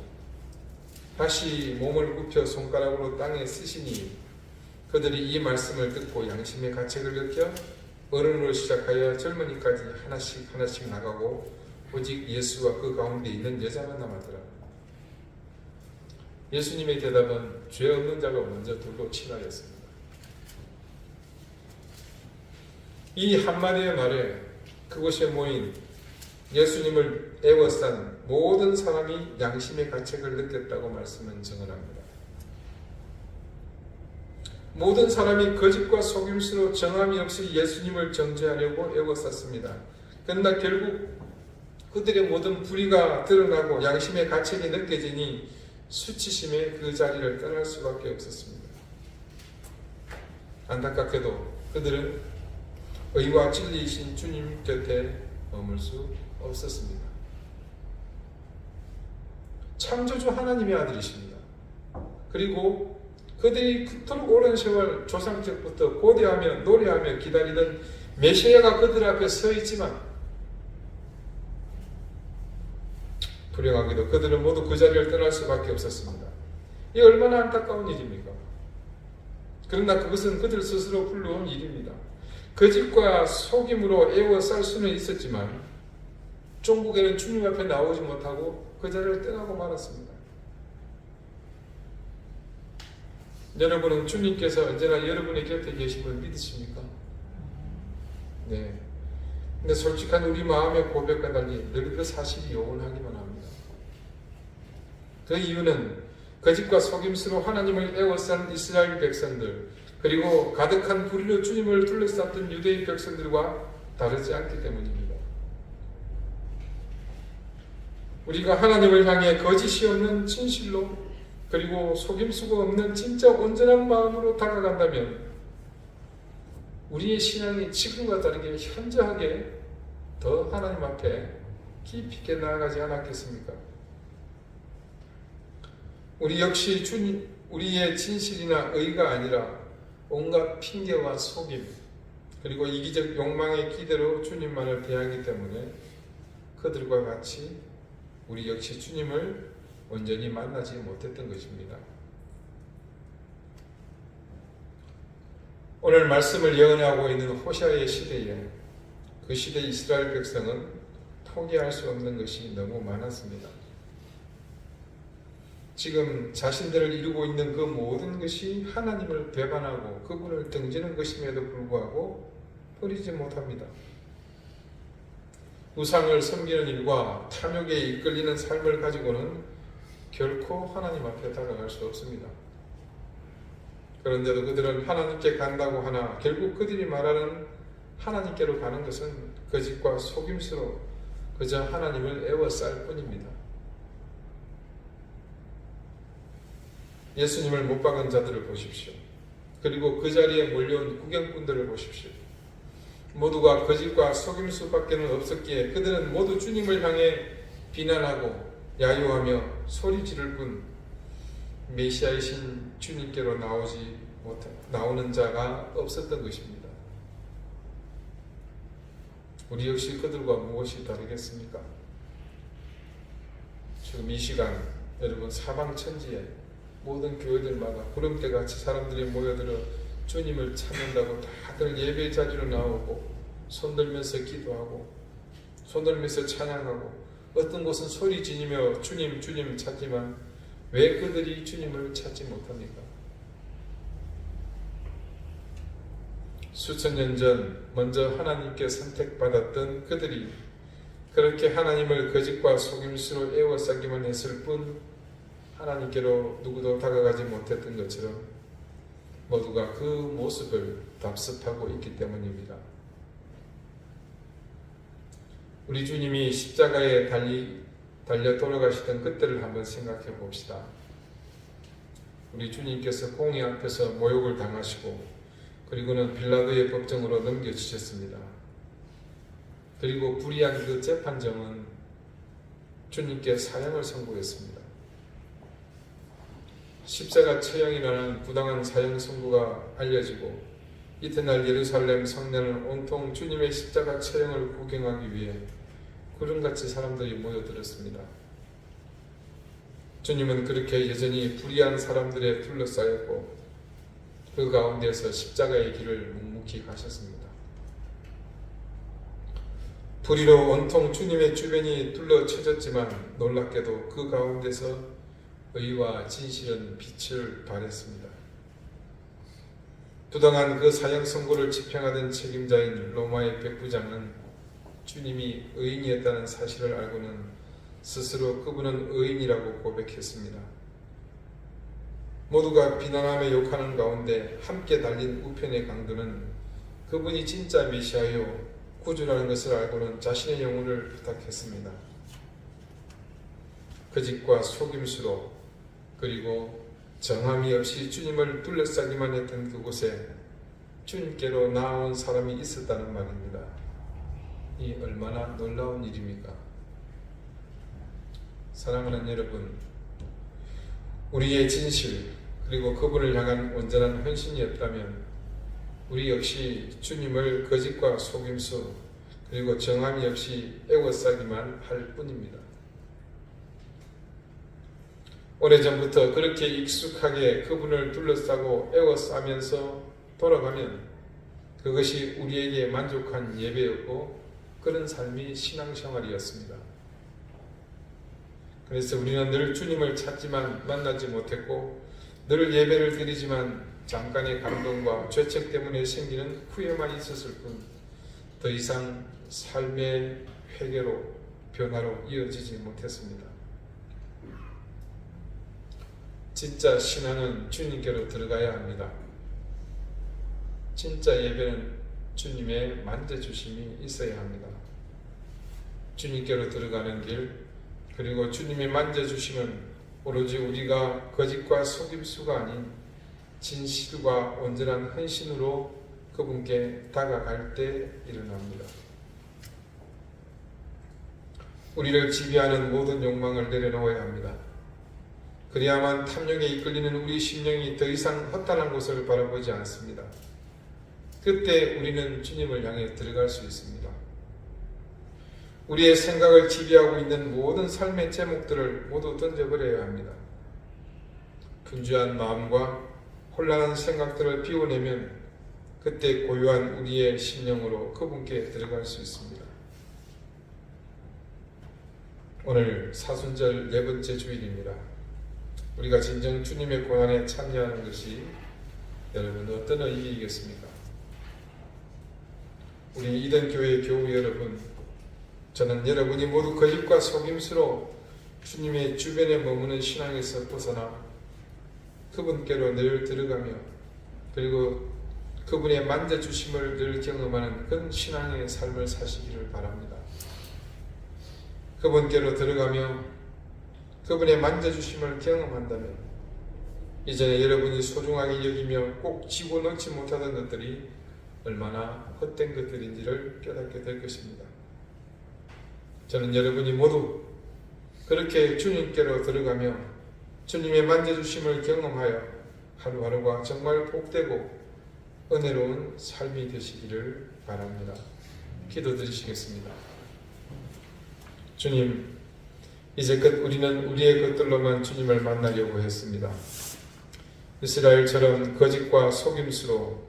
다시 몸을 굽혀 손가락으로 땅에 쓰시니 그들이 이 말씀을 듣고 양심의 가책을 느껴 어른으로 시작하여 젊은이까지 하나씩 나가고 오직 예수와 그 가운데 있는 여자만 남았더라. 예수님의 대답은 죄 없는 자가 먼저 돌로 치라였습니다. 이 한마디의 말에 그곳에 모인 예수님을 애워싼 모든 사람이 양심의 가책을 느꼈다고 말씀은 증언합니다. 모든 사람이 거짓과 속임수로 정함이 없이 예수님을 정죄하려고 애워쌌습니다. 그러나 결국 그들의 모든 불의가 드러나고 양심의 가책이 느껴지니 수치심에 그 자리를 떠날 수밖에 없었습니다. 안타깝게도 그들은 의와 진리이신 주님 곁에 머물 수 없었습니다. 창조주 하나님의 아들이십니다. 그리고 그들이 그토록 오랜 세월 조상적부터 고대하며 노래하며 기다리던 메시아가 그들 앞에 서 있지만 불행하게도 그들은 모두 그 자리를 떠날 수밖에 없었습니다. 이 얼마나 안타까운 일입니까? 그러나 그것은 그들 스스로 불러온 일입니다. 거짓과 속임으로 애워쌀 수는 있었지만 종국에는 주님 앞에 나오지 못하고 그 자리를 떠나고 말았습니다. 여러분은 주님께서 언제나 여러분의 곁에 계심을 믿으십니까? 네. 근데 솔직한 우리 마음의 고백과 달리 늘 그 사실이 요원하기만 합니다. 그 이유는 거짓과 속임수로 하나님을 애워싼 이스라엘 백성들, 그리고 가득한 불의로 주님을 둘러쌌던 유대의 백성들과 다르지 않기 때문입니다. 우리가 하나님을 향해 거짓이 없는 진실로, 그리고 속임수가 없는 진짜 온전한 마음으로 다가간다면 우리의 신앙이 지금과 다르게 현저하게 더 하나님 앞에 깊이 있게 나아가지 않았겠습니까? 우리 역시 우리의 진실이나 의가 아니라 온갖 핑계와 속임, 그리고 이기적 욕망의 기대로 주님만을 대하기 때문에 그들과 같이 우리 역시 주님을 온전히 만나지 못했던 것입니다. 오늘 말씀을 예언하고 있는 호시아의 시대에 그 시대 이스라엘 백성은 포기할 수 없는 것이 너무 많았습니다. 지금 자신들을 이루고 있는 그 모든 것이 하나님을 배반하고 그분을 등지는 것임에도 불구하고 버리지 못합니다. 우상을 섬기는 일과 탐욕에 이끌리는 삶을 가지고는 결코 하나님 앞에 다가갈 수 없습니다. 그런데도 그들은 하나님께 간다고 하나 결국 그들이 말하는 하나님께로 가는 것은 거짓과 속임수로 그저 하나님을 애워쌀 뿐입니다. 예수님을 못 박은 자들을 보십시오. 그리고 그 자리에 몰려온 구경꾼들을 보십시오. 모두가 거짓과 속임수밖에는 없었기에 그들은 모두 주님을 향해 비난하고 야유하며 소리 지를 뿐 메시아이신 주님께로 나오는 자가 없었던 것입니다. 우리 역시 그들과 무엇이 다르겠습니까? 지금 이 시간 여러분 사방천지에 모든 교회들마다 구름대같이 사람들이 모여들어 주님을 찾는다고 다들 예배 자리로 나오고 손들면서 기도하고 손들면서 찬양하고 어떤 곳은 소리 지르며 주님 주님 찾지만 왜 그들이 주님을 찾지 못합니까? 수천 년 전 먼저 하나님께 선택받았던 그들이 그렇게 하나님을 거짓과 속임수로 애워싸기만 했을 뿐 하나님께로 누구도 다가가지 못했던 것처럼 모두가 그 모습을 답습하고 있기 때문입니다. 우리 주님이 십자가에 달려 돌아가시던 그때를 한번 생각해 봅시다. 우리 주님께서 공의 앞에서 모욕을 당하시고 그리고는 빌라도의 법정으로 넘겨주셨습니다. 그리고 불의한 그 재판정은 주님께 사형을 선고했습니다. 십자가 처형이라는 부당한 사형 선고가 알려지고 이튿날 예루살렘 성내는 온통 주님의 십자가 처형을 구경하기 위해 구름같이 사람들이 모여들었습니다. 주님은 그렇게 여전히 불의한 사람들에 둘러싸였고 그 가운데서 십자가의 길을 묵묵히 가셨습니다. 불의로 온통 주님의 주변이 둘러쳐졌지만 놀랍게도 그 가운데서 의와 진실은 빛을 발했습니다. 부당한 그 사형 선고를 집행하던 책임자인 로마의 백부장은 주님이 의인이었다는 사실을 알고는 스스로 그분은 의인이라고 고백했습니다. 모두가 비난하며 욕하는 가운데 함께 달린 우편의 강도는 그분이 진짜 메시아요 구주라는 것을 알고는 자신의 영혼을 부탁했습니다. 거짓과 속임수로 그리고 정함이 없이 주님을 둘러싸기만 했던 그곳에 주님께로 나아온 사람이 있었다는 말입니다. 이 얼마나 놀라운 일입니까? 사랑하는 여러분, 우리의 진실 그리고 그분을 향한 온전한 헌신이었다면 우리 역시 주님을 거짓과 속임수 그리고 정함이 없이 애워싸기만 할 뿐입니다. 오래전부터 그렇게 익숙하게 그분을 둘러싸고 애워싸면서 돌아가면 그것이 우리에게 만족한 예배였고 그런 삶이 신앙생활이었습니다. 그래서 우리는 늘 주님을 찾지만 만나지 못했고 늘 예배를 드리지만 잠깐의 감동과 죄책 때문에 생기는 후회만 있었을 뿐 더 이상 삶의 회개로 변화로 이어지지 못했습니다. 진짜 신앙은 주님께로 들어가야 합니다. 진짜 예배는 주님의 만져주심이 있어야 합니다. 주님께로 들어가는 길 그리고 주님의 만져주심은 오로지 우리가 거짓과 속임수가 아닌 진실과 온전한 헌신으로 그분께 다가갈 때 일어납니다. 우리를 지배하는 모든 욕망을 내려놓아야 합니다. 그래야만 탐욕에 이끌리는 우리 심령이 더 이상 허탄한 곳을 바라보지 않습니다. 그때 우리는 주님을 향해 들어갈 수 있습니다. 우리의 생각을 지배하고 있는 모든 삶의 제목들을 모두 던져버려야 합니다. 분주한 마음과 혼란한 생각들을 비워내면 그때 고요한 우리의 심령으로 그분께 들어갈 수 있습니다. 오늘 사순절 4번째 주일입니다. 우리가 진정 주님의 고난에 참여하는 것이 여러분 어떤 의미이겠습니까? 우리 이든교회 교우 여러분, 저는 여러분이 모두 거짓과 속임수로 주님의 주변에 머무는 신앙에서 벗어나 그분께로 늘 들어가며 그리고 그분의 만져주심을 늘 경험하는 그런 신앙의 삶을 사시기를 바랍니다. 그분께로 들어가며 그분의 만져주심을 경험한다면 이전에 여러분이 소중하게 여기며 꼭 집어넣지 못하던 것들이 얼마나 헛된 것들인지를 깨닫게 될 것입니다. 저는 여러분이 모두 그렇게 주님께로 들어가며 주님의 만져주심을 경험하여 하루하루가 정말 복되고 은혜로운 삶이 되시기를 바랍니다. 기도드리시겠습니다. 주님, 이제껏 우리는 우리의 것들로만 주님을 만나려고 했습니다. 이스라엘처럼 거짓과 속임수로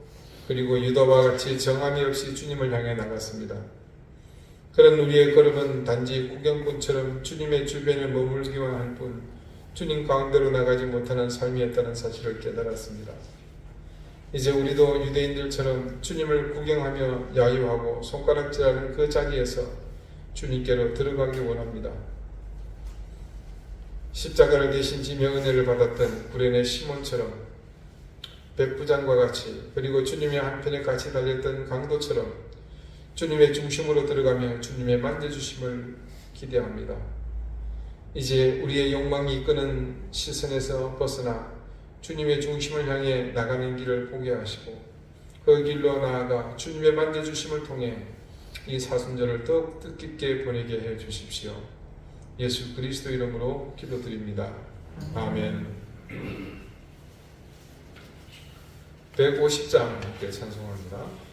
그리고 유다와 같이 정함이 없이 주님을 향해 나갔습니다. 그런 우리의 걸음은 단지 구경꾼처럼 주님의 주변에 머물기만 할 뿐 주님 가운데로 나가지 못하는 삶이었다는 사실을 깨달았습니다. 이제 우리도 유대인들처럼 주님을 구경하며 야유하고 손가락질하는 그 자리에서 주님께로 들어가기 원합니다. 십자가를 대신 지며 은혜를 받았던 구레네 시몬처럼 백부장과 같이 그리고 주님의 한편에 같이 달렸던 강도처럼 주님의 중심으로 들어가며 주님의 만져주심을 기대합니다. 이제 우리의 욕망이 이끄는 시선에서 벗어나 주님의 중심을 향해 나가는 길을 보게 하시고 그 길로 나아가 주님의 만져주심을 통해 이 사순절을 더욱 뜻깊게 보내게 해 주십시오. 예수 그리스도 이름으로 기도드립니다. 아멘. 150장 함께 찬송합니다.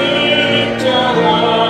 십자가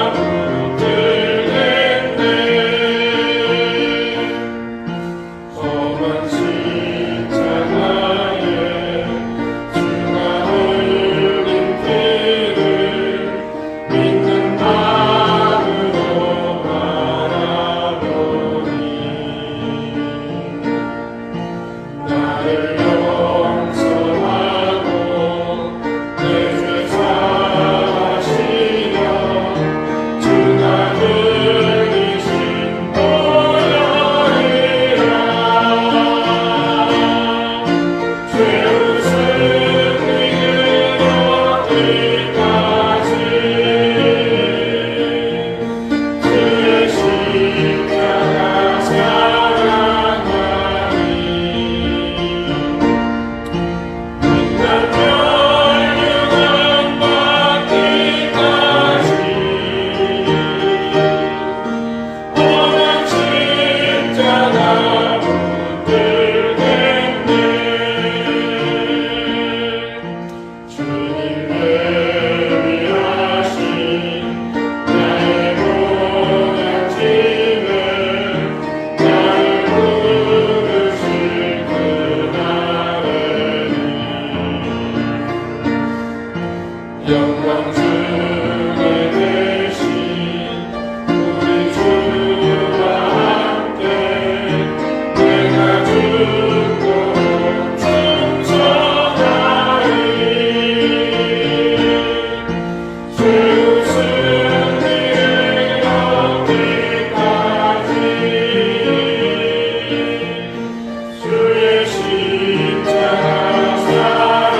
영광 주게 되신 우리 주와 함께 내가 죽고 충성하리. 세우신 일 여기까지 주의 십자가 사랑하리.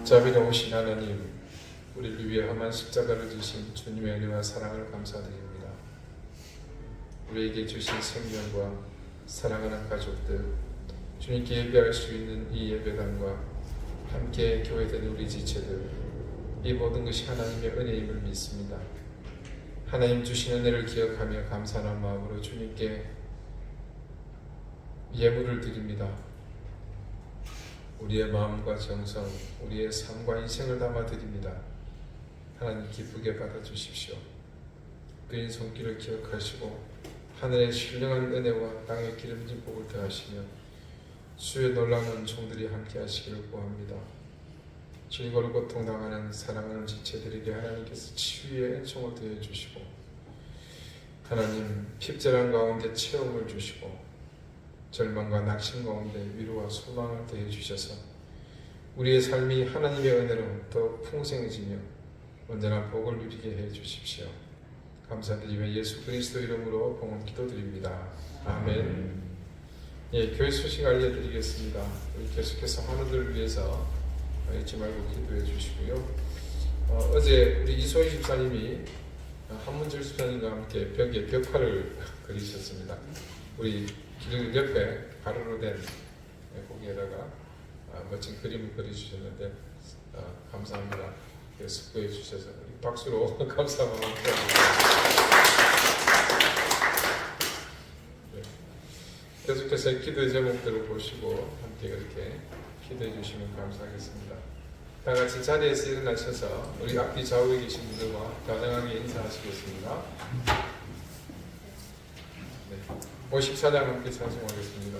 자비로우신 하나님, 우리를 위해 험한 십자가를 지신 주님의 은혜와 사랑을 감사드립니다. 우리에게 주신 생명과 사랑하는 가족들, 주님께 예배할 수 있는 이 예배당과 함께 교회된 우리 지체들, 이 모든 것이 하나님의 은혜임을 믿습니다. 하나님 주신 은혜를 기억하며 감사하는 마음으로 주님께 예물을 드립니다. 우리의 마음과 정성, 우리의 삶과 인생을 담아 드립니다. 하나님 기쁘게 받아주십시오. 그인 손길을 기억하시고 하늘의 신령한 은혜와 땅의 기름진 복을 더하시며 주의 놀라운 은총들이 함께 하시기를 구합니다. 질고를 고통당하는 사랑하는 지체들에게 하나님께서 치유의 은총을 더해 주시고 하나님 핍절한 가운데 체험을 주시고 절망과 낙심 가운데 위로와 소망을 더해 주셔서 우리의 삶이 하나님의 은혜로 더욱 풍성해지며 언제나 복을 누리게 해 주십시오. 감사드리며 예수 그리스도 이름으로 봉헌 기도드립니다. 아멘. 예, 교회 소식 알려드리겠습니다. 우리 계속해서 환우들을 위해서 잊지 말고 기도해 주시고요. 어제 우리 이소희 집사님이 한문철 집사님과 함께 벽에 벽화를 그리셨습니다. 우리 길 옆에 가로로 된 거기에다가 멋진 그림을 그려주셨는데 감사합니다. 숙고해 주셔서 우리 박수로 감사 마음 드립니다. 네. 계속해서 기도의 제목들을 보시고 함께 그렇게 기도해 주시면 감사하겠습니다. 다 같이 자리에서 일어나셔서 우리 앞뒤 좌우에 계신 분들과 다정하게 인사하시겠습니다. 네. 54장 함께 찬송하겠습니다.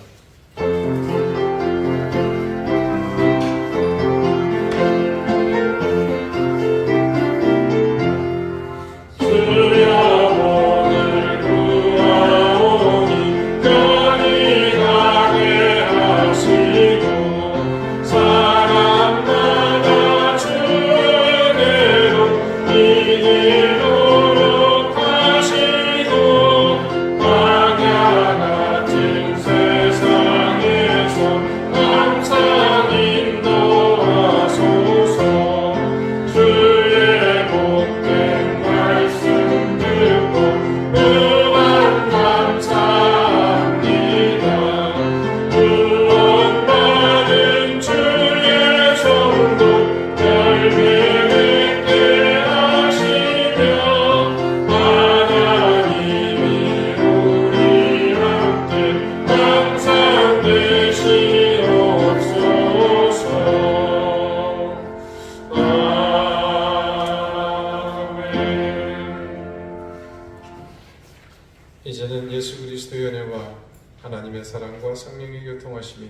이제는 예수 그리스도의 은혜와 하나님의 사랑과 성령의 교통하심이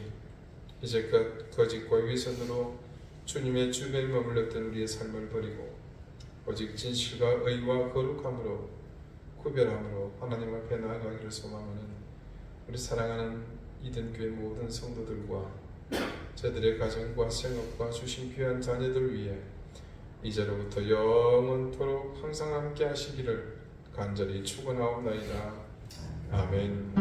이제껏 거짓과 위선으로 주님의 주변에 머물렀던 우리의 삶을 버리고 오직 진실과 의와 거룩함으로 구별함으로 하나님 앞에 나아가기를 소망하는 우리 사랑하는 이든교회 모든 성도들과 저들의 가정과 생업과 주신 귀한 자녀들 위해 이제로부터 영원토록 항상 함께 하시기를 간절히 축원하옵나이다. 아멘.